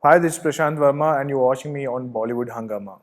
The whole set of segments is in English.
Hi, this is Prasanth Varma, and you're watching me on Bollywood Hungama.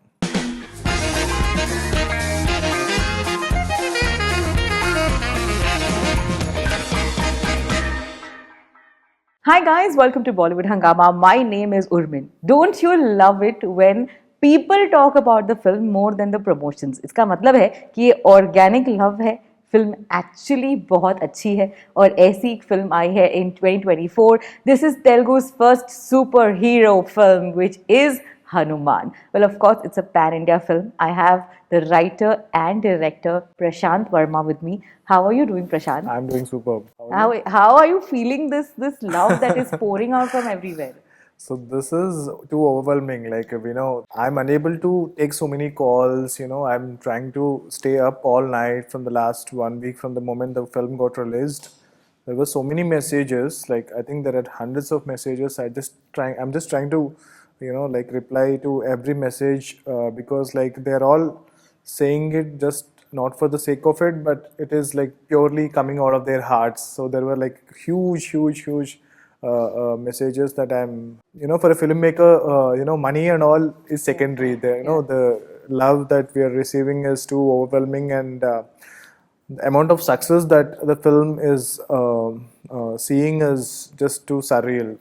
Hi guys, welcome to Bollywood Hungama. My name is Urmin. Don't you love it when people talk about the film more than the promotions? इसका मतलब है कि ये organic love है. Film actually बहुत अच्छी है और ऐसी एक फिल्म आई है in 2024. This is Telugu's first superhero film, which is Hanu Man. Well, of course, it's a pan-India film. I have the writer and director Prasanth Varma with me. How are you doing, Prashant? I'm doing superb. How are you? How are you feeling this love that is pouring out from everywhere? So this is too overwhelming. I'm unable to take so many calls. I'm trying to stay up all night from the last 1 week from the moment the film got released. There were so many messages. Like I think there are hundreds of messages. I'm just trying to, reply to every message because like they're all saying it just not for the sake of it, but it is like purely coming out of their hearts. So there were like huge messages that for a filmmaker, money and all is secondary. The love that we are receiving is too overwhelming, and the amount of success that the film is seeing is just too surreal.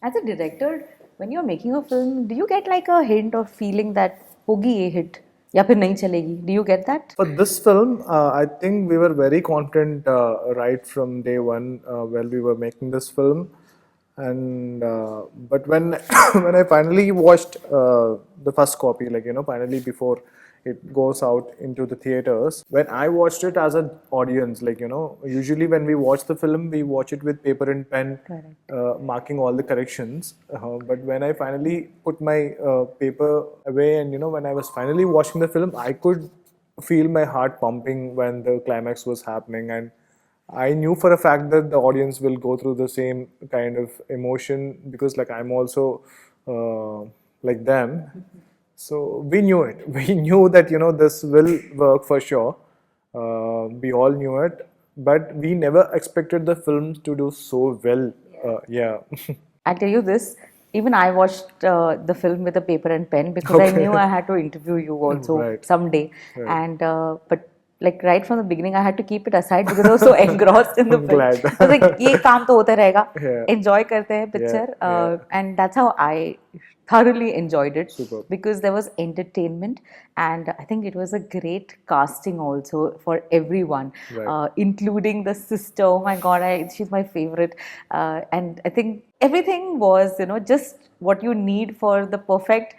As a director, when you're making a film, do you get like a hint or feeling that होगी ये hit या फिर नहीं चलेगी? Do you get that? For this film, I think we were very confident right from day one while we were making this film. And but when when I finally watched the first copy, finally before it goes out into the theaters, when I watched it as an audience, usually when we watch the film, we watch it with paper and pen, marking all the corrections. But when I finally put my paper away, and when I was finally watching the film, I could feel my heart pumping when the climax was happening, and I knew for a fact that the audience will go through the same kind of emotion because like I'm also like them. So we knew it. We knew that this will work for sure. We all knew it, but we never expected the film to do so well. Yeah. I'll tell you this. Even I watched the film with a paper and pen because I knew I had to interview you also Right. someday. Right. And but like right from the beginning, I had to keep it aside because I was so engrossed in the I'm film. glad. I was like, ये काम तो होता रहेगा. Yeah. Enjoy करते हैं picture, Yeah. and that's how I thoroughly enjoyed it. Superb. Because there was entertainment, and I think it was a great casting also for everyone, Right. including the sister. Oh my God, she's my favorite, and I think everything was just what you need for the perfect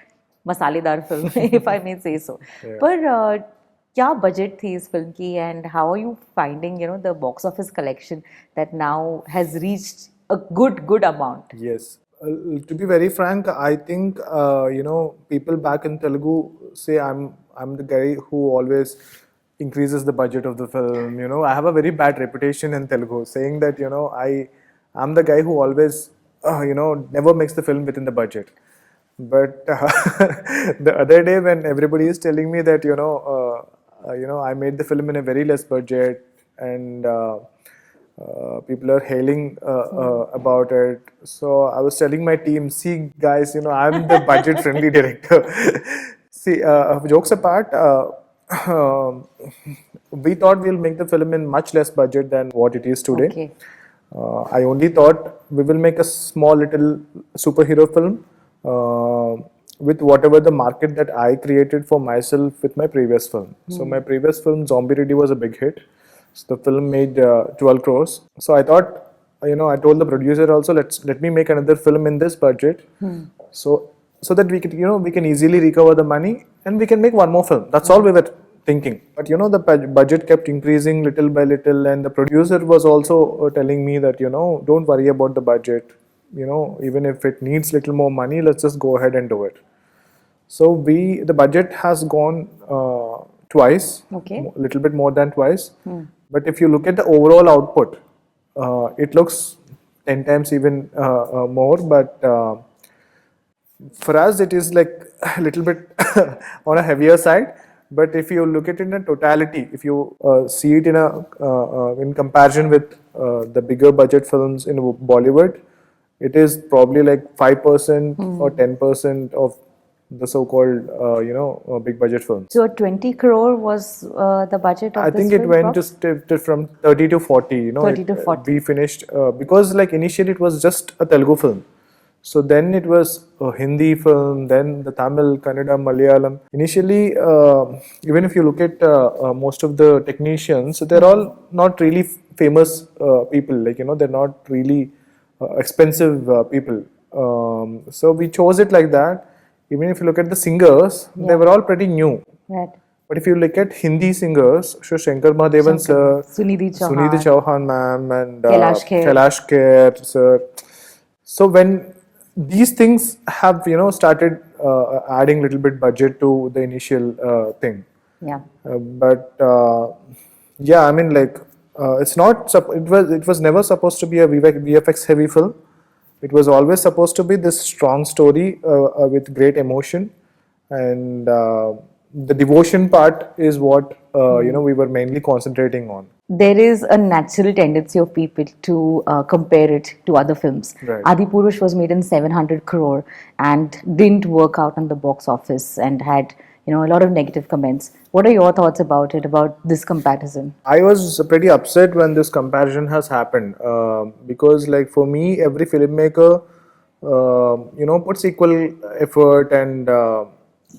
masaledar film, if I may say so. Yeah. But क्या budget थी इस film की, and how are you finding the box office collection that now has reached a good amount? Yes. To be very frank, I think people back in Telugu say I'm the guy who always increases the budget of the film. I have a very bad reputation in Telugu, saying that I'm the guy who always never makes the film within the budget. But the other day when everybody is telling me that I made the film in a very less budget, and people are hailing about it. So I was telling my team, see guys, I'm the budget friendly director. See, jokes apart, we thought we'll make the film in much less budget than what it is today. Okay. I only thought we will make a small little superhero film with whatever the market that I created for myself with my previous film. So my previous film, Zombie Ready, was a big hit. So the film made 12 crores. So I thought, I told the producer also, let me make another film in this budget, so that we could, we can easily recover the money and we can make one more film. That's all we were thinking. But the budget kept increasing little by little, and the producer was also telling me that don't worry about the budget. Even if it needs little more money, let's just go ahead and do it. So the budget has gone twice, Okay. a little bit more than twice. But if you look at the overall output, it looks 10 times even more. But for us, it is like a little bit on a heavier side. But if you look at it in a totality, if you see it in comparison with the bigger budget films in Bollywood, it is probably like 5% or 10% of the so-called, big budget films. So 20 crore was the budget I of this think it film, went prox? to from 30 to 40. 30 to 40. We finished because like initially it was just a Telugu film. So then it was a Hindi film, then the Tamil, Kannada, Malayalam. Initially, even if you look at most of the technicians, they're all not really famous people. Like, they're not really expensive people. So we chose it like that. Even if you look at the singers, they were all pretty new. Right. But if you look at Hindi singers, so Shankar Mahadevan sir, Sunidhi Sunidhi Chauhan, Chauhan ma'am, and Kailash Kher. Kailash Kher sir. So when these things have started adding little bit budget to the initial thing, Yeah. but yeah, I mean like it's not it was never supposed to be a VFX heavy film. It was always supposed to be this strong story with great emotion, and the devotion part is what we were mainly concentrating on. There is a natural tendency of people to compare it to other films. Right. Adipurush was made in 700 crore and didn't work out on the box office and had a lot of negative comments. What are your thoughts about it, about this comparison? I was pretty upset when this comparison has happened because, like, for me, every filmmaker, puts equal effort. And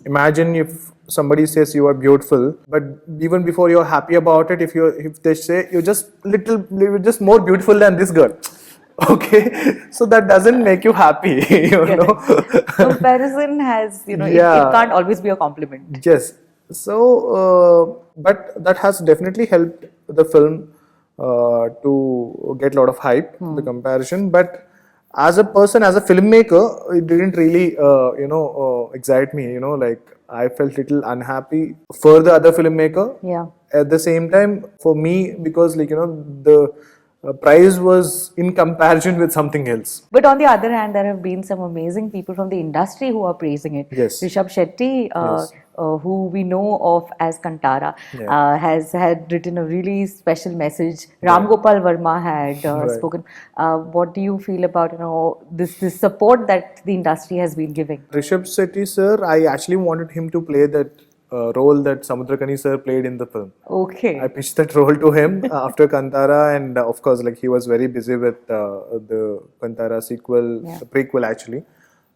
imagine if somebody says you are beautiful, but even before you're happy about it, if they say you're just more beautiful than this girl, okay, so that doesn't make you happy, Comparison has, it Yeah. can't always be a compliment. Yes. So, but that has definitely helped the film to get a lot of hype, the comparison. But as a person, as a filmmaker, it didn't really, excite me. Like I felt little unhappy for the other filmmaker. Yeah. At the same time, for me, because the price was in comparison with something else. But on the other hand, there have been some amazing people from the industry who are praising it. Yes. Rishab Shetty, Yes. who we know of as Kantara, Yeah. has had written a really special message. Ram Gopal Varma had Right. spoken. What do you feel about this support that the industry has been giving? Rishab Shetty sir, I actually wanted him to play that role that Samudrakani sir played in the film. Okay. I pitched that role to him after Kantara, and of course, like he was very busy with the Kantara sequel, Yeah. the prequel actually,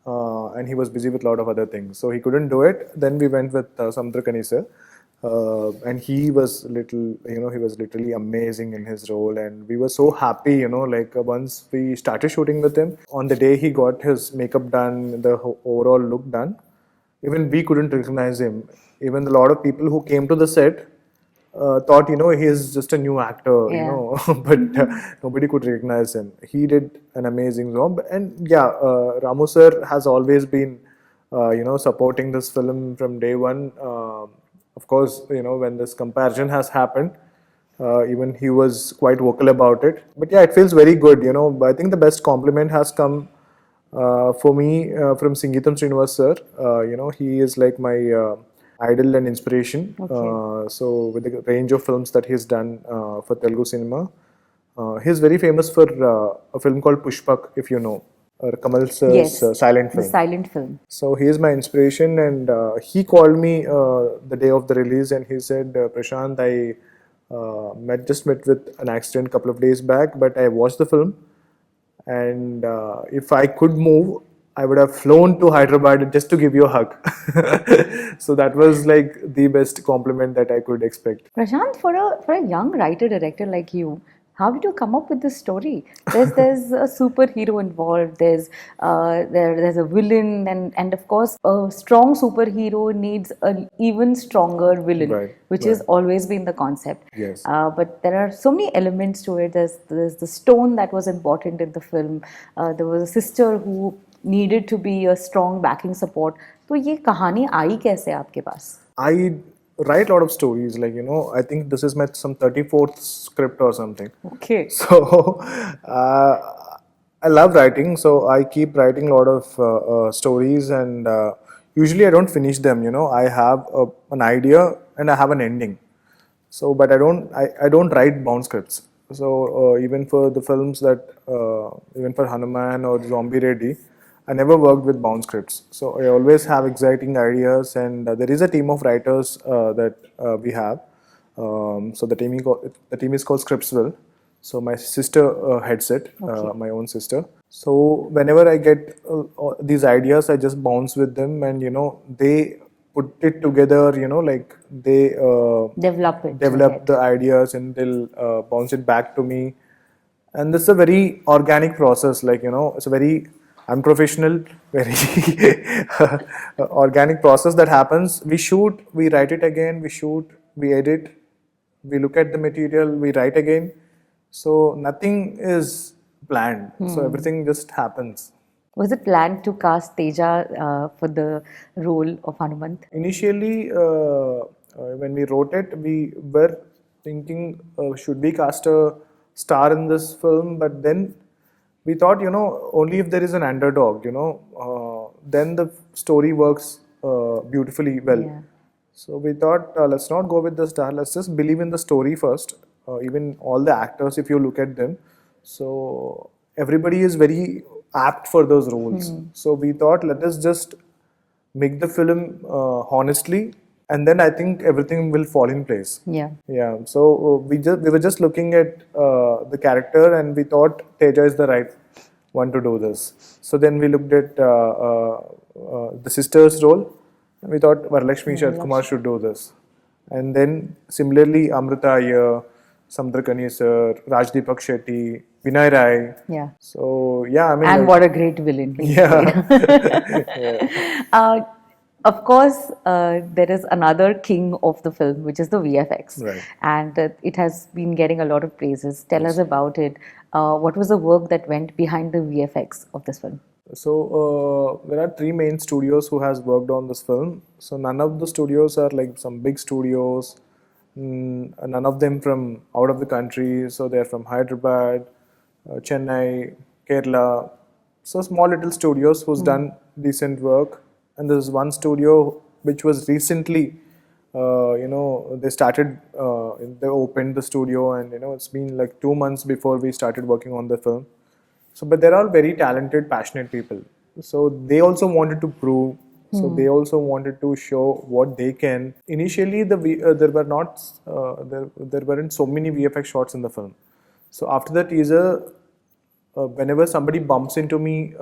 and he was busy with a lot of other things, so he couldn't do it. Then we went with Samudrakani sir, and he was he was literally amazing in his role, and we were so happy, like once we started shooting with him, on the day he got his makeup done, the overall look done, even we couldn't recognize him. Even a lot of people who came to the set thought, he is just a new actor, Yeah. but nobody could recognize him. He did an amazing job. And yeah, Ramu sir has always been, supporting this film from day one. Of course, when this comparison has happened, even he was quite vocal about it. But yeah, it feels very good, I think the best compliment has come for me from Singitam Srinivas sir. He is like my idol and inspiration. So with the range of films that he's done for Telugu cinema, he's very famous for a film called Pushpak, if you know, or Kamal sir's Yes. silent The film. silent film. So he is my inspiration, and he called me the day of the release, and he said, "Prashant, I just met with an accident a couple of days back, but I watched the film, and if I could move, I would have flown to Hyderabad just to give you a hug." So that was like the best compliment that I could expect. Prashant, for a young writer director like you, how did you come up with this story? There's a superhero involved. There's a villain, and of course a strong superhero needs an even stronger villain, Right, which has right. always been the concept. Yes. But there are so many elements to it. There's the stone that was important in the film. There was a sister who needed to be a strong backing support. तो ये कहानी आई कैसे आपके पास? I write a lot of stories, like, I think this is my some 34th script or something. Okay. So I love writing, so I keep writing a lot of stories, and usually I don't finish them. I have an idea and I have an ending. So, but I don't write bound scripts. So even for the films that, even for Hanu Man or Zombie Ready, I never worked with bound scripts. So I always have exciting ideas, and there is a team of writers that we have. So the team is called Scriptsville. So my sister heads it, my own sister. So whenever I get these ideas, I just bounce with them, and they put it together. Like they Develop it. develop the ideas, and they'll bounce it back to me. And this is a very organic process. Like it's a very unprofessional, very organic process that happens. We shoot, we write it again. We shoot, we edit, we look at the material, we write again. So nothing is planned. So everything just happens. Was it planned to cast Teja for the role of Hanuman? Initially, when we wrote it, we were thinking, should we cast a star in this film? But then we thought, only if there is an underdog, then the story works beautifully well. Yeah. So we thought, let's not go with the star. Let's just believe in the story first. Even all the actors, if you look at them, so everybody is very apt for those roles. So we thought, let us just make the film honestly, and then I think everything will fall in place. Yeah. Yeah. So we were just looking at the character, and we thought Teja is the right one to do this. So then we looked at the sister's role, and we thought Varalakshmi Sharad Kumar should do this. And then similarly, Amrita Iyer, Samudrakani sir, Rajdeepak Shetty, Vinay Rai. Yeah. So yeah, I mean, And what a great villain. yeah. Of course, there is another king of the film, which is the VFX. Right. And it has been getting a lot of praises. Tell us about it. What was the work that went behind the VFX of this film? So there are three main studios who has worked on this film. So none of the studios are like some big studios. None of them from out of the country. So they are from Hyderabad, Chennai, Kerala. So small little studios who's done decent work. And there's one studio which was recently, they started, they opened the studio, and it's been like 2 months before we started working on the film. So, but they're all very talented, passionate people. So they also wanted to prove. So they also wanted to show what they can. Initially, there were not there weren't so many VFX shots in the film. So after the teaser, whenever somebody bumps into me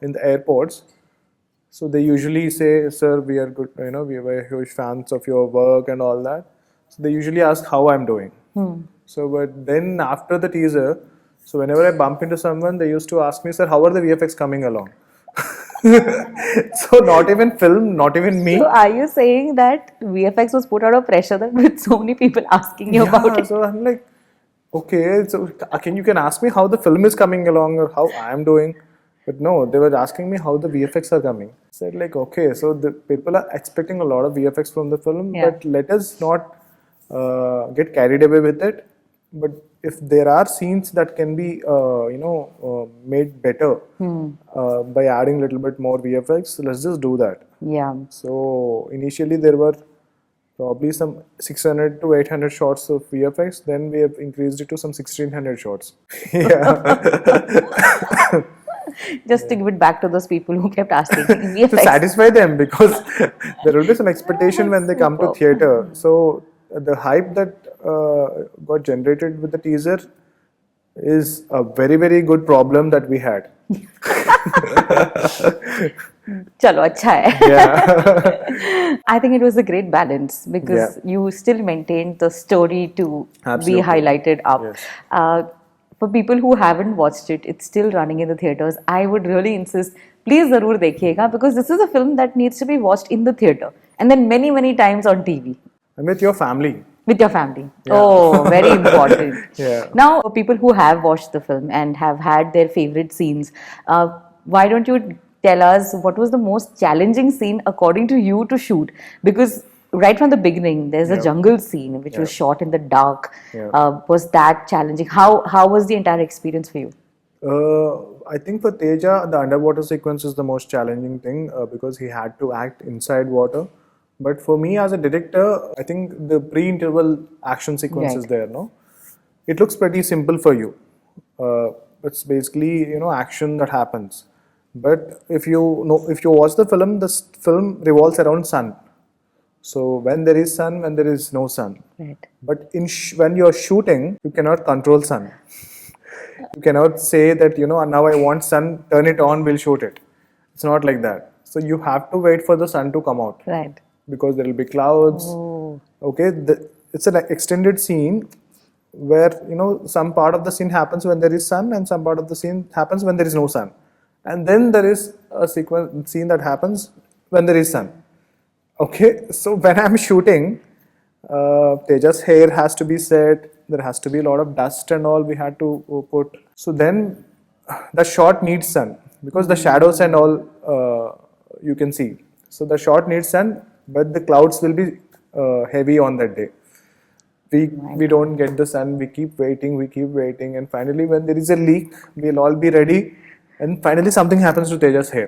in the airports, so they usually say, "Sir, we are good. We were huge fans of your work and all that." So they usually ask how I'm doing. So, but then after the teaser, so whenever I bump into someone, they used to ask me, "Sir, how are the VFX coming along?" So not even film, not even me. So are you saying that VFX was put out of pressure that with so many people asking you about it? So I'm like, okay, so you can ask me how the film is coming along or how I'm doing. But no, they were asking me how the VFX are coming. I said like, okay, so the people are expecting a lot of VFX from the film, Yeah. but let us not get carried away with it. But if there are scenes that can be, made better by adding a little bit more VFX, let's just do that. Yeah. So initially there were probably some 600 to 800 shots of VFX. Then we have increased it to some 1600 shots. Yeah. Just to give it back to those people who kept asking. To VFX. satisfy them, because there will be some expectation when they come to theater. So the hype that got generated with the teaser is a very, very good problem that we had. Chalo, acha hai. Yeah. I think it was a great balance because you still maintained the story to Absolutely. be highlighted up. Yes. For people who haven't watched it, it's still running in the theaters. I would really insist, please zarur dekhiyega, because this is a film that needs to be watched in the theater and then many, many times on TV. And with your family. With your family. Yeah. Oh, very important. Yeah. Now, for people who have watched the film and have had their favorite scenes, why don't you tell us what was the most challenging scene according to you to shoot? Because right from the beginning, there's a jungle scene which was shot in the dark. Was that challenging? How was the entire experience for you? I think for Teja, the underwater sequence is the most challenging thing because he had to act inside water. But for me as a director, I think the pre-interval action sequence is there, no? it looks pretty simple for you. It's basically action that happens. But if you watch the film, this film revolves around sun. So when there is sun, when there is no sun. Right. But when you're shooting, you cannot control sun. You cannot say that now I want sun, turn it on, we'll shoot it. It's not like that. So you have to wait for the sun to come out. Right. Because there will be clouds. Oh. Okay, it's an extended scene where some part of the scene happens when there is sun and some part of the scene happens when there is no sun, and then there is a scene that happens when there is sun. Okay, so when I'm shooting, Teja's hair has to be set. There has to be a lot of dust and all we had to put. So then the shot needs sun because the shadows and all you can see. So the shot needs sun, but the clouds will be heavy on that day. We don't get the sun. We keep waiting, and finally, when there is a leak, we'll all be ready. And finally, something happens to Teja's hair.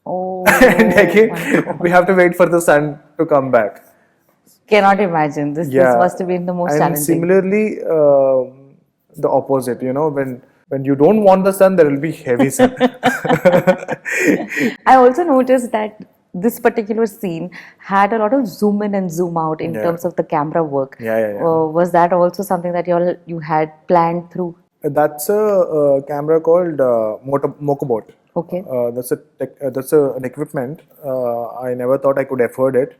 Oh. And again, we have to wait for the sun to come back. Cannot imagine. This must have been the most challenging. And similarly, the opposite. When you don't want the sun, there will be heavy sun. I also noticed that this particular scene had a lot of zoom in and zoom out in terms of the camera work. Was that also something that you had planned through? That's a camera called Mocobot. Okay. That's an equipment. I never thought I could afford it,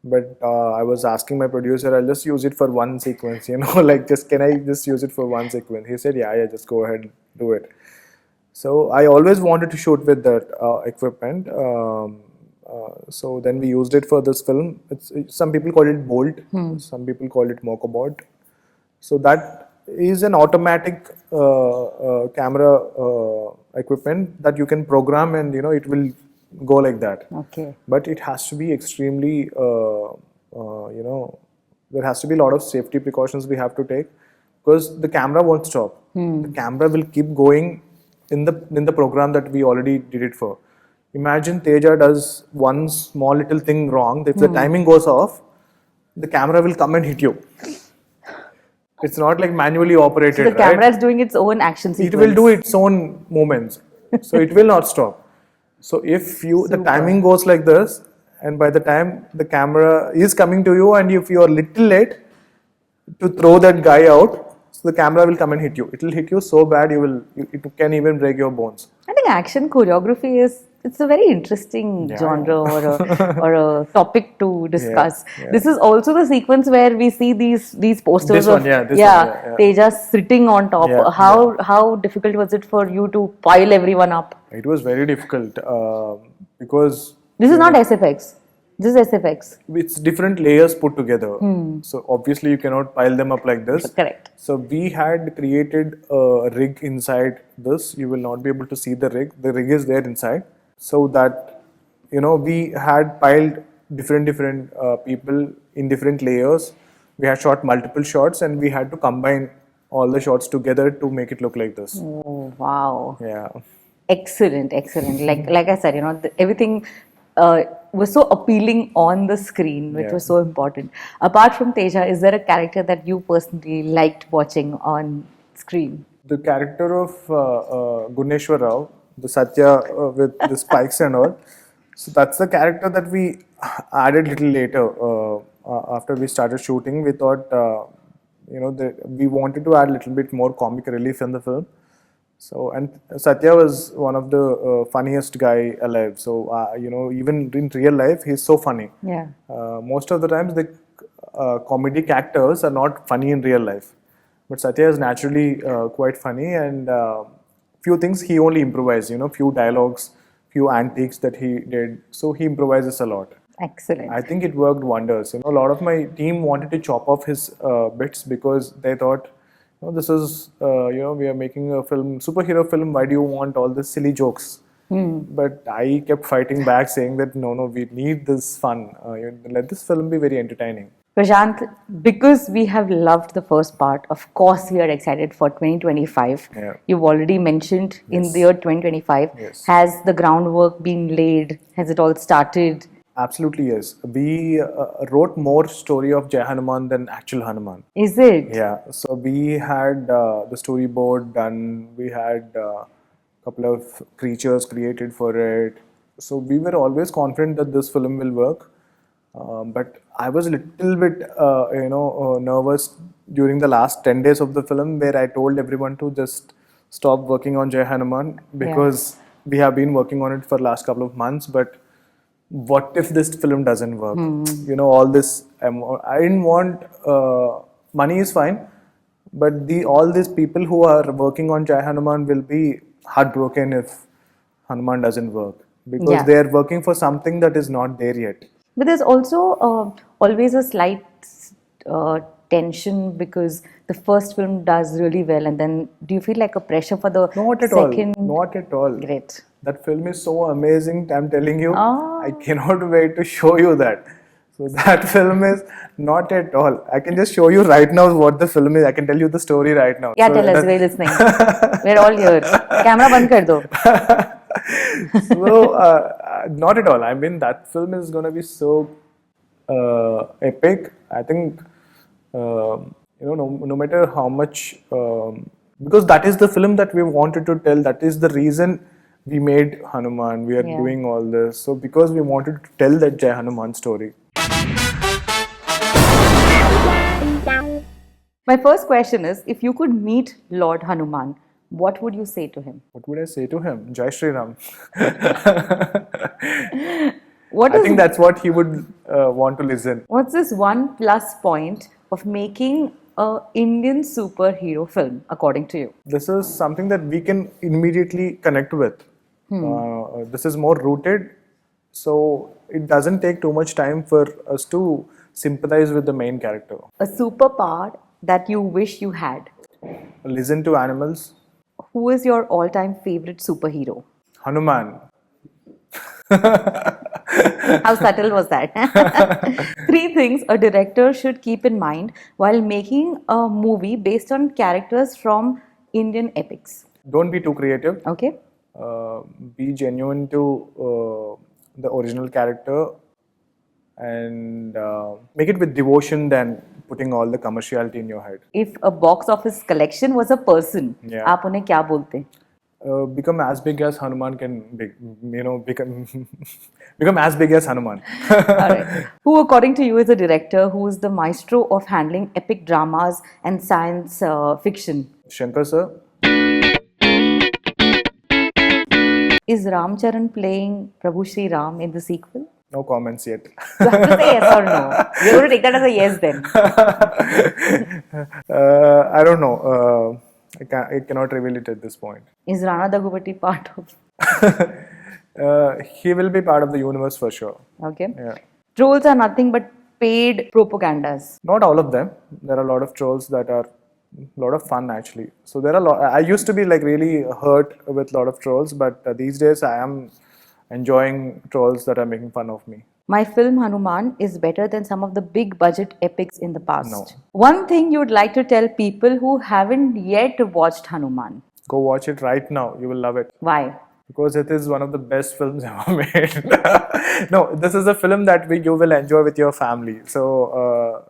but I was asking my producer, I'll just use it for one sequence. Can I just use it for one sequence? He said, yeah, just go ahead and do it. So I always wanted to shoot with that equipment. So then we used it for this film. Some people call it Bolt, some people call it Mocobot. So that is an automatic camera equipment that you can program, and it will go like that. Okay. But it has to be extremely, there has to be a lot of safety precautions we have to take because the camera won't stop. The camera will keep going in the program that we already did it for. Imagine Teja does one small little thing wrong. If the timing goes off, the camera will come and hit you. It's not like manually operated. So the camera is doing its own action sequence. It will do its own movements. So it will not stop. So if the timing goes like this, and by the time the camera is coming to you, and if you are little late to throw that guy out, so the camera will come and hit you. It will hit you so bad it can even break your bones. I think action choreography it's a very interesting genre or a topic to discuss. This is also the sequence where we see these posters Teja sitting on top. How difficult was it for you to pile everyone up? It was very difficult because this is not SFX. This is SFX. It's different layers put together. So obviously you cannot pile them up like this. Correct. So we had created a rig inside this. You will not be able to see the rig. The rig is there inside. So that, we had piled different people in different layers. We had shot multiple shots and we had to combine all the shots together to make it look like this. Oh, wow. Yeah. Excellent. Like I said, everything was so appealing on the screen, which was so important. Apart from Teja, is there a character that you personally liked watching on screen? The character of Guneshwar Rao, the Satya with the spikes and all. So that's the character that we added little later. After we started shooting, we thought, we wanted to add a little bit more comic relief in the film. So, and Satya was one of the funniest guy alive. So, even in real life, he's so funny. Yeah. Most of the times, the comedic actors are not funny in real life. But Satya is naturally quite funny, and few things he only improvised, few dialogues, few antiques that he did. So he improvises a lot. Excellent. I think it worked wonders. A lot of my team wanted to chop off his bits because they thought, this is, we are making a film, superhero film, why do you want all these silly jokes? But I kept fighting back saying that, no, we need this fun. Let this film be very entertaining. Prasanth, because we have loved the first part, of course we are excited for 2025. Yeah. You've already mentioned in the year 2025. Yes. Has the groundwork been laid? Has it all started? Absolutely, yes. We wrote more story of Jai Hanuman than actual Hanuman. Is it? Yeah, so we had the storyboard done. We had a couple of creatures created for it. So we were always confident that this film will work. But I was a little bit, nervous during the last 10 days of the film, where I told everyone to just stop working on Jai Hanuman because we have been working on it for last couple of months. But what if this film doesn't work? All this. I didn't want. Money is fine, but all these people who are working on Jai Hanuman will be heartbroken if Hanuman doesn't work because Yeah. they are working for something that is not there yet. But there's also always a slight uh, tension because the first film does really well, and then do you feel like a pressure for the Not at second? all. Not at all. Great. That film is so amazing. I'm telling you, Ah. I cannot wait to show you that. So that film is not at all. I can just show you right now what the film is. I can tell you the story right now. Yeah, So tell us. that- We're listening. We're all here. Camera band kar do. so not at all. I mean, that film is gonna be so epic. I think no matter how much, because that is the film that we wanted to tell. That is the reason we made Hanuman. We are Yeah. doing all this. So because we wanted to tell that Jai Hanuman story. My first question is, if you could meet Lord Hanuman, what would you say to him? What would I say to him? Jai Shri Ram. What I is think that's what he would want to listen. what's this one plus point of making a Indian superhero film, according to you? This is something that we can immediately connect with. This is more rooted, so it doesn't take too much time for us to sympathize with the main character. A superpower that you wish you had. Listen to animals. Who is your all-time favorite superhero? Hanuman. How subtle was that? 3 things a director should keep in mind while making a movie based on characters from Indian epics. Don't be too creative. Okay? Be genuine to the original character and make it with devotion than putting all the commerciality in your head. If a box office collection was a person, Yeah. आप उन्हें क्या बोलते? Become as big as Hanuman can be, become as big as Hanuman. Alright. Who, according to you, is a director who is the maestro of handling epic dramas and science fiction? Shankar sir. Is Ram Charan playing Prabhu Shri Ram in the sequel? No comments yet. You have to say yes or no. You're going to take that as a yes then. I don't know. I cannot reveal it at this point. Is Rana Daggubati part of? He will be part of the universe for sure. Okay. Yeah. Trolls are nothing but paid propagandas. Not all of them. There are a lot of trolls that are a lot of fun actually. So there are a lot. I used to be like really hurt with a lot of trolls, but these days I am enjoying trolls that are making fun of me. My film Hanuman is better than some of the big budget epics in the past. No. One thing you'd like to tell people who haven't yet watched Hanuman. Go watch it right now. You will love it. Why? Because it is one of the best films ever made. No, this is a film that you will enjoy with your family. So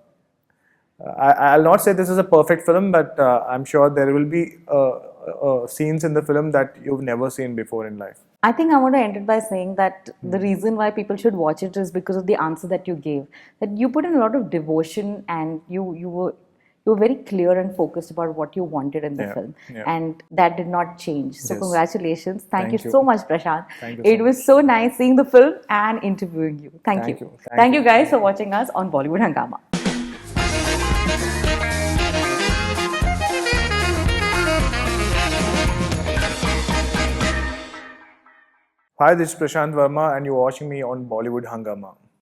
I'll not say this is a perfect film, but I'm sure there will be scenes in the film that you've never seen before in life. I think I want to end it by saying that the reason why people should watch it is because of the answer that you gave. That you put in a lot of devotion and you were very clear and focused about what you wanted in the film. Yeah. And that did not change. So Yes. congratulations. Thank you Thank you. so much, Prashant. Thank you so It was so nice seeing the film and interviewing you. Thank Thank you. you. Thank you guys for watching us on Bollywood Hungama. Hi, this is Prasanth Varma, and you're watching me on Bollywood Hungama.